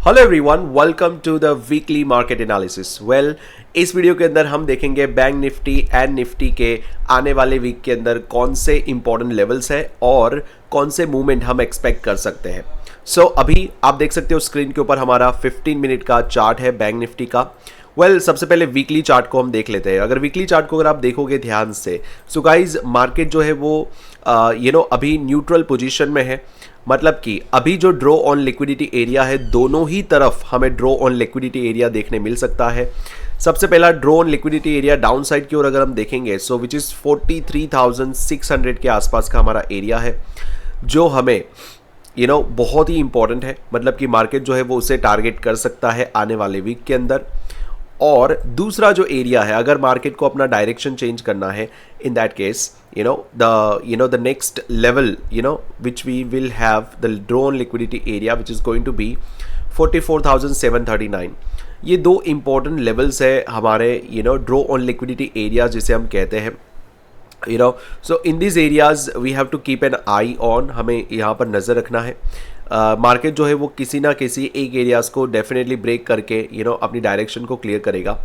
Hello everyone, welcome to the weekly market analysis. इस video के अंदर हम देखेंगे बैंक निफ्टी एंड निफ्टी के आने वाले वीक के अंदर कौन से इंपॉर्टेंट लेवल्स है और कौन से मूवमेंट हम एक्सपेक्ट कर सकते हैं। अभी आप देख सकते हो स्क्रीन के ऊपर हमारा 15 मिनट का चार्ट है बैंक निफ्टी का। सबसे पहले वीकली चार्ट को हम देख लेते हैं। अगर वीकली चार्ट को अगर आप देखोगे ध्यान से, सो गाइज मार्केट जो है वो अभी न्यूट्रल पोजीशन में है। मतलब कि अभी जो ड्रॉ ऑन लिक्विडिटी एरिया है, दोनों ही तरफ हमें ड्रॉ ऑन लिक्विडिटी एरिया देखने मिल सकता है। सबसे पहला draw on liquidity area down side की ओर अगर हम देखेंगे, सो विच इज़ 43,600 के आसपास का हमारा एरिया है, जो हमें बहुत ही इंपॉर्टेंट है। मतलब कि मार्केट जो है वो उसे टारगेट कर सकता है आने वाले वीक के अंदर। और दूसरा जो एरिया है, अगर मार्केट को अपना डायरेक्शन चेंज करना है, in that case the next level which we will have the drawn liquidity area which is going to be 44,739। ये दो इंपॉर्टेंट लेवल्स है हमारे ड्रॉ ऑन लिक्विडिटी एरिया जिसे हम कहते हैं। So in these areas we have to keep an eye on, हमें यहाँ पर नज़र रखना है। मार्केट जो है वो किसी ना किसी एक एरियाज को डेफिनेटली ब्रेक करके अपनी डायरेक्शन को क्लियर करेगा।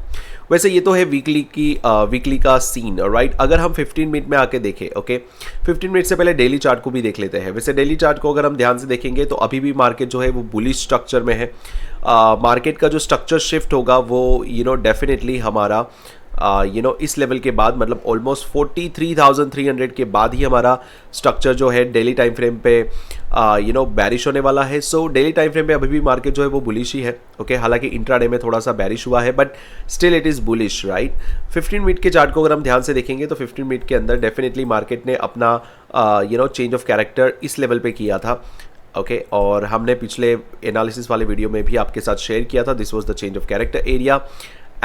वैसे ये तो है वीकली का सीन, राइट। अगर हम 15 मिनट में आके देखें, ओके 15 मिनट से पहले डेली चार्ट को भी देख लेते हैं। वैसे डेली चार्ट को अगर हम ध्यान से देखेंगे तो अभी भी मार्केट जो है वो बुलिश स्ट्रक्चर में है। मार्केट का जो स्ट्रक्चर शिफ्ट होगा वो डेफिनेटली हमारा इस लेवल के बाद, मतलब ऑलमोस्ट 43,300 के बाद ही हमारा स्ट्रक्चर जो है डेली टाइम फ्रेम पे बैरिश होने वाला है। सो डेली टाइम फ्रेम पे अभी भी मार्केट जो है वो बुलिश ही है, ओके। हालांकि इंट्राडे में थोड़ा सा बैरिश हुआ है, but still it is bullish, right. 15 minute के चार्ट को अगर हम ध्यान से देखेंगे तो 15 मिनट के अंदर डेफिनेटली मार्केट ने अपना चेंज ऑफ कैरेक्टर इस लेवल पे किया था, ओके। और हमने पिछले एनालिसिस वाले वीडियो में भी आपके साथ शेयर किया था, this was the change of character area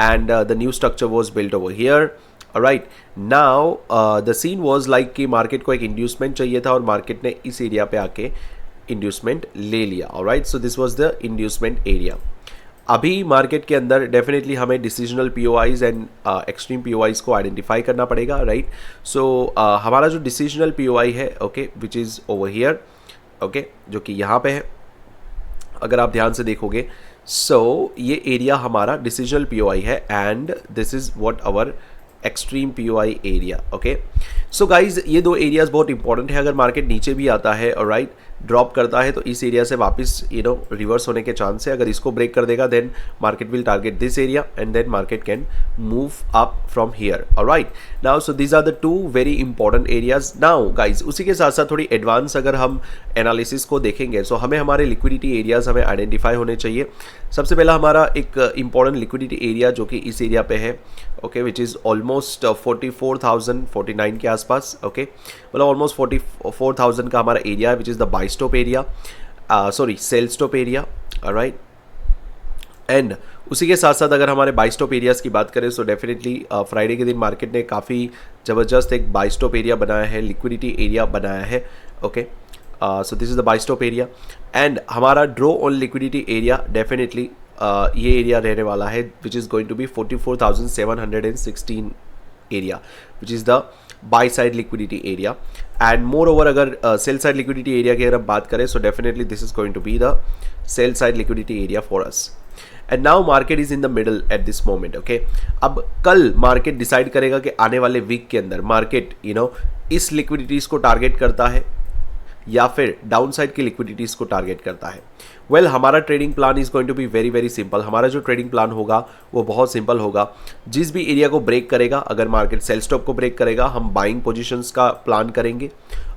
and the new structure was built over here. Alright, now the scene was like कि मार्केट को एक इंड्यूसमेंट चाहिए था और मार्केट ने इस एरिया पे आके इंड्यूसमेंट ले लिया। Alright, so this was the inducement area. अभी मार्केट के अंदर डेफिनेटली हमें decisional POIs and extreme POIs को आइडेंटिफाई करना पड़ेगा, राइट। सो हमारा जो डिसीजनल POI है, okay, which is over here, okay, जो कि यहाँ पे है। अगर आप ध्यान से देखोगे, ये एरिया हमारा डिसीजनल POI है and this is what our extreme POI area, okay. So guys ये दो एरियाज बहुत इंपॉर्टेंट है। अगर मार्केट नीचे भी आता है और राइट ड्रॉप करता है तो इस एरिया से वापस रिवर्स होने के चांस है। अगर इसको ब्रेक कर देगा then market will target this area and then market can move up from here. Alright, now so these are the two very important areas. Now guys उसी के साथ साथ थोड़ी एडवांस अगर हम एनालिसिस को देखेंगे, सो हमें हमारे लिक्विडिटी एरियाज हमें आइडेंटिफाई होने चाहिए। सबसे पहला हमारा एक इंपॉर्टेंट लिक्विडिटी एरिया जो कि इस एरिया पे है, ओके, विच इज़ ऑलमोस्ट 44,049 के आसपास, ओके। मतलब ऑलमोस्ट 44,000 का हमारा एरिया है, which is the buy stop area, sorry sell stop area, right. And उसी के साथ साथ अगर हमारे बाई स्टॉप एरियाज़ की बात करें, सो डेफिनेटली फ्राइडे के दिन मार्केट ने काफ़ी ज़बरदस्त एक बाई स्टॉप एरिया बनाया है, लिक्विडिटी एरिया बनाया है, okay. So this is the buy stop area and हमारा draw on liquidity area definitely ये एरिया रहने वाला है, which is going to be 44,716 area, which is the buy side liquidity area. And moreover अगर sell side liquidity area की अगर हम बात करें, so definitely this is going to be the sell side liquidity area for us. And now market is in the middle at this moment, okay. अब कल market decide करेगा कि आने वाले वीक के अंदर मार्केट इस लिक्विडिटीज़ को टारगेट करता है या फिर डाउन साइड की लिक्विडिटीज को टारगेट करता है। हमारा trading plan is going to be very very simple. हमारा जो ट्रेडिंग प्लान होगा वो बहुत सिंपल होगा। जिस भी एरिया को ब्रेक करेगा, अगर मार्केट सेल स्टॉप को ब्रेक करेगा हम बाइंग पोजीशंस का प्लान करेंगे।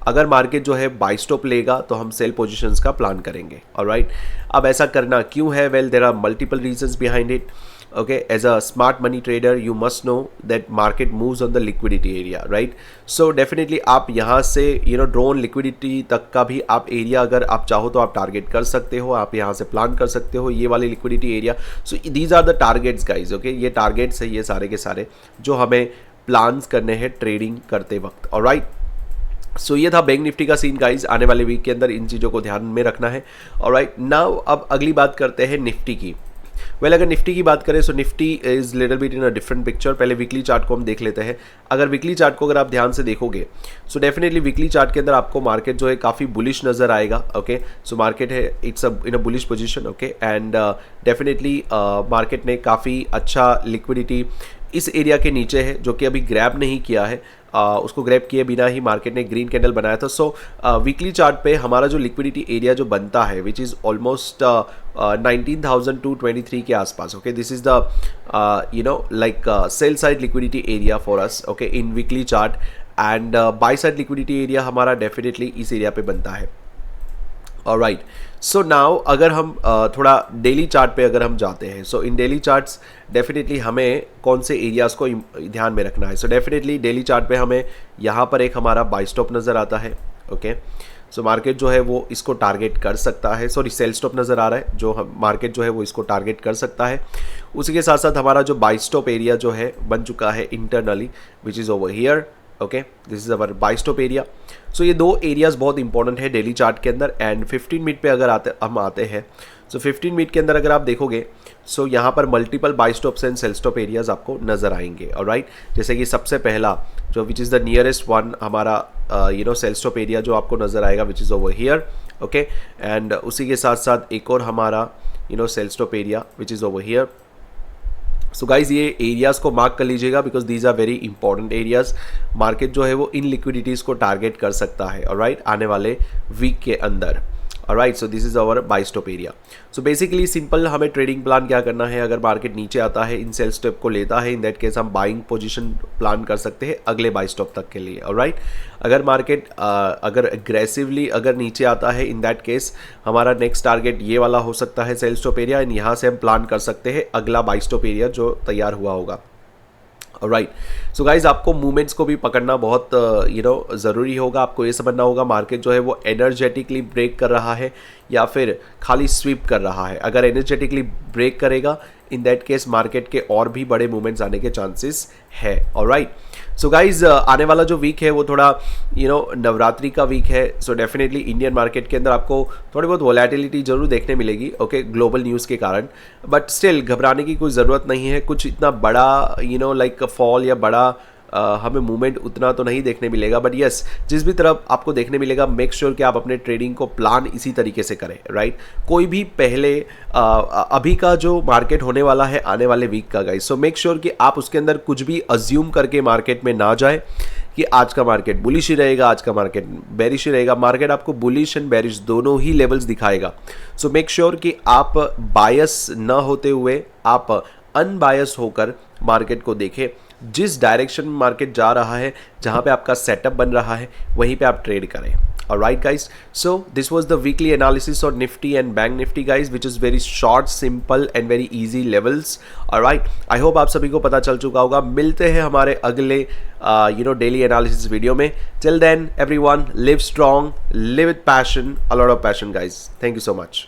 अगर मार्केट जो है बाई स्टॉप लेगा तो हम सेल पोजीशंस का प्लान करेंगे, ऑलराइट। अब ऐसा करना क्यों है? There are multiple reasons behind it, okay। As a smart money trader you must know that market moves on the liquidity area, right? So definitely आप यहाँ से draw on liquidity तक का भी आप एरिया अगर आप चाहो तो आप टारगेट कर सकते हो, आप यहाँ से प्लान कर सकते हो ये वाले liquidity area. So these are the targets guys, okay. ये टारगेट्स है ये सारे के सारे जो हमें प्लान्स करने हैं ट्रेडिंग करते वक्त, ऑलराइट। सो ये था बैंक निफ्टी का सीन गाइज। आने वाले वीक के अंदर इन चीज़ों को ध्यान में रखना है, ऑलराइट। नाउ अब अगली बात करते हैं निफ्टी की। वेल अगर निफ्टी की बात करें so Nifty is little bit in a different picture. पहले वीकली चार्ट को हम देख लेते हैं। अगर वीकली चार्ट को अगर आप ध्यान से देखोगे सो डेफिनेटली वीकली चार्ट के अंदर आपको मार्केट जो है काफ़ी बुलिश नज़र आएगा। ओके, सो मार्केट है it's in a bullish position. Okay, and definitely market ने काफ़ी अच्छा लिक्विडिटी इस एरिया के नीचे है जो कि अभी ग्रैब नहीं किया है। उसको ग्रैब किए बिना ही मार्केट ने ग्रीन कैंडल बनाया था। सो वीकली चार्ट पे हमारा जो लिक्विडिटी एरिया जो बनता है विच इज़ ऑलमोस्ट 19,223 के आसपास। Okay, this is the like cell side liquidity area for us. Okay, in weekly chart and by side liquidity area हमारा डेफिनेटली इस एरिया पे बनता है। ऑलराइट, सो नाउ अगर हम थोड़ा डेली चार्ट पे अगर हम जाते हैं सो इन डेली चार्ट्स डेफिनेटली हमें कौन से एरियाज़ को ध्यान में रखना है। सो डेफिनेटली डेली चार्ट पे हमें यहाँ पर एक हमारा बाय स्टॉप नज़र आता है। ओके, सो मार्केट जो है वो इसको टारगेट कर सकता है। सॉरी, सेल स्टॉप नज़र आ रहा है जो हम मार्केट जो है वो इसको टारगेट कर सकता है। उसी के साथ साथ हमारा जो बाय स्टॉप एरिया जो है बन चुका है internally which is over here. Okay, this is our by stop area. So ये दो एरियाज़ बहुत इंपॉर्टेंट है डेली चार्ट के अंदर। एंड 15 मिनट पे अगर हम आते हैं सो 15 मिनट के अंदर अगर आप देखोगे सो यहाँ पर multiple buy stops and sell stop areas आपको नज़र आएंगे। ऑलराइट, जैसे कि सबसे पहला जो which is the nearest one हमारा सेल स्टॉप एरिया जो आपको नज़र आएगा which is over here. Okay, and उसी के साथ साथ एक और हमारा sell stop area which is over here. So guys ये एरियाज़ को मार्क कर लीजिएगा because these are very important areas. Market जो है वो इन लिक्विडिटीज़ को टारगेट कर सकता है ऑलराइट आने वाले वीक के अंदर। Alright, so this is our buy stop area. So basically simple हमें ट्रेडिंग प्लान क्या करना है, अगर मार्केट नीचे आता है इन सेल स्टॉप को लेता है इन दैट केस हम बाइंग पोजीशन प्लान कर सकते हैं अगले बाय स्टॉप तक के लिए। ऑलराइट, अगर मार्केट अगर एग्रेसिवली अगर नीचे आता है इन दैट केस हमारा नेक्स्ट टारगेट ये वाला हो सकता है सेल स्टॉप एरिया। एंड यहाँ से हम प्लान कर सकते हैं अगला बाय स्टॉप एरिया जो तैयार हुआ होगा। राइट, सो गाइज आपको मूवमेंट्स को भी पकड़ना बहुत ज़रूरी होगा। आपको ये समझना होगा मार्केट जो है वो एनर्जेटिकली ब्रेक कर रहा है या फिर खाली स्वीप कर रहा है। अगर एनर्जेटिकली ब्रेक करेगा इन दैट केस मार्केट के और भी बड़े मूवमेंट्स आने के चांसेस है। ऑलराइट, सो गाइज आने वाला जो वीक है वो थोड़ा नवरात्रि का वीक है। सो डेफिनेटली इंडियन मार्केट के अंदर आपको थोड़ी बहुत वोलेटिलिटी जरूर देखने मिलेगी। ओके, ग्लोबल न्यूज़ के कारण, बट स्टिल घबराने की कोई ज़रूरत नहीं है। कुछ इतना बड़ा लाइक फॉल या बड़ा हमें मूवमेंट उतना तो नहीं देखने मिलेगा। बट यस, जिस भी तरफ आपको देखने मिलेगा मेक श्योर कि आप अपने ट्रेडिंग को प्लान इसी तरीके से करें। राइट, कोई भी पहले अभी का जो मार्केट होने वाला है आने वाले वीक का गाइस, सो मेक श्योर कि आप उसके अंदर कुछ भी अज्यूम करके मार्केट में ना जाए कि आज का मार्केट बुलिश ही रहेगा, आज का मार्केट बेरिश ही रहेगा। मार्केट आपको बुलिश एंड बेरिश दोनों ही लेवल्स दिखाएगा। सो मेक श्योर कि आप बायस न होते हुए आप अनबायस होकर मार्केट को देखें। जिस डायरेक्शन में मार्केट जा रहा है, जहां पे आपका सेटअप बन रहा है, वहीं पे आप ट्रेड करें। Alright guys, so this was the weekly analysis on Nifty and Bank Nifty guys, which is very short, simple and very easy levels. Alright, I hope आप सभी को पता चल चुका होगा। मिलते हैं हमारे अगले daily analysis वीडियो में। Till then everyone, live strong, live with passion, a lot of passion guys. Thank you so much.